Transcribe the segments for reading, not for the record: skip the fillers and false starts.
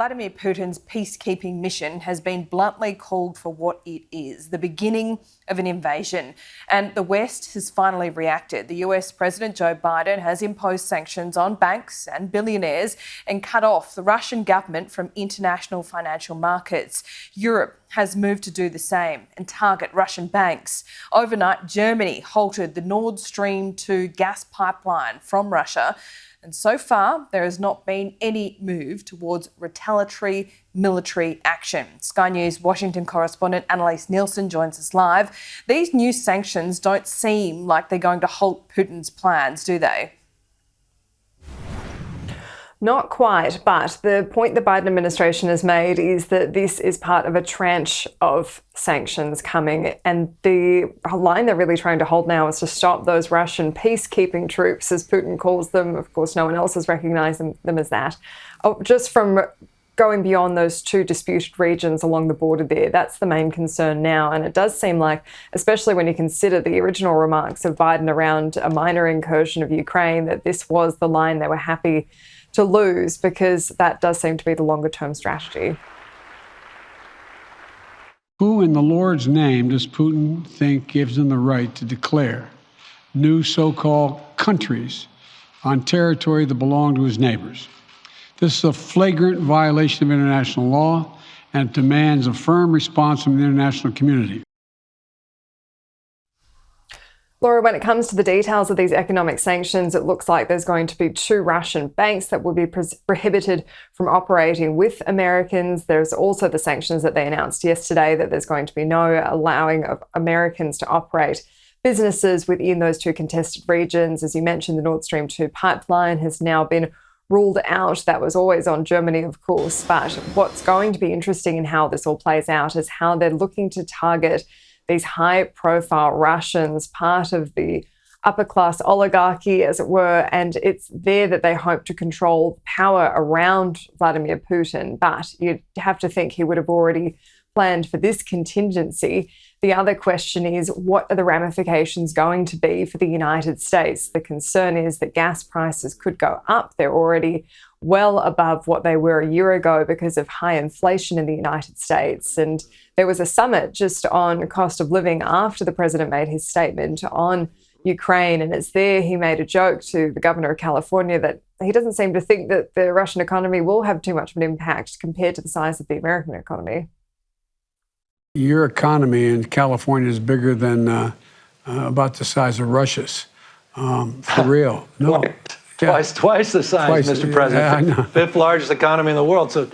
Vladimir Putin's peacekeeping mission has been bluntly called for what it is, the beginning of an invasion. And the West has finally reacted. The US President Joe Biden has imposed sanctions on banks and billionaires and cut off the Russian government from international financial markets. Europe has moved to do the same and target Russian banks. Overnight, Germany halted the Nord Stream 2 gas pipeline from Russia. And so far, there has not been any move towards retaliatory military action. Sky News Washington correspondent Annalise Nielsen joins us live. These new sanctions don't seem like they're going to halt Putin's plans, do they? Not quite, but the point the Biden administration has made is that this is part of a tranche of sanctions coming, and the line they're really trying to hold now is to stop those Russian peacekeeping troops, as Putin calls them. Of course, no one else has recognised them as that. Just from going beyond those two disputed regions along the border there, that's the main concern now. And it does seem like, especially when you consider the original remarks of Biden around a minor incursion of Ukraine, that this was the line they were happy to lose, because that does seem to be the longer-term strategy. Who in the Lord's name does Putin think gives him the right to declare new so-called countries on territory that belong to his neighbors? This is a flagrant violation of international law and demands a firm response from the international community. Laura, when it comes to the details of these economic sanctions, it looks like there's going to be 2 Russian banks that will be prohibited from operating with Americans. There's also the sanctions that they announced yesterday, that there's going to be no allowing of Americans to operate businesses within those 2 contested regions. As you mentioned, the Nord Stream 2 pipeline has now been ruled out. That was always on Germany, of course. But what's going to be interesting in how this all plays out is how they're looking to target these high-profile Russians, part of the upper-class oligarchy, as it were, and it's there that they hope to control power around Vladimir Putin. But you'd have to think he would have already planned for this contingency. The other question is, what are the ramifications going to be for the United States? The concern is that gas prices could go up. They're already well above what they were a year ago because of high inflation in the United States. And there was a summit just on cost of living after the president made his statement on Ukraine. And it's there he made a joke to the governor of California that he doesn't seem to think that the Russian economy will have too much of an impact compared to the size of the American economy. Your economy in California is bigger than about the size of Russia's. For real. No. Twice the size, Mr. President. Yeah, 5th largest economy in the world. So,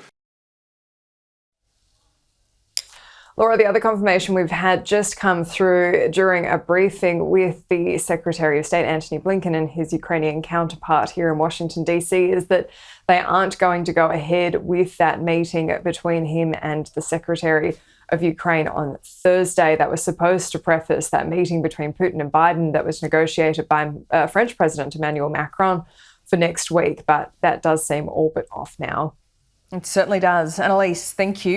Laura, the other confirmation we've had just come through during a briefing with the Secretary of State, Antony Blinken, and his Ukrainian counterpart here in Washington, D.C., is that they aren't going to go ahead with that meeting between him and the Secretary of Ukraine on Thursday. That was supposed to preface that meeting between Putin and Biden that was negotiated by French President Emmanuel Macron for next week, but that does seem all but off now. It certainly does. Annalise, thank you.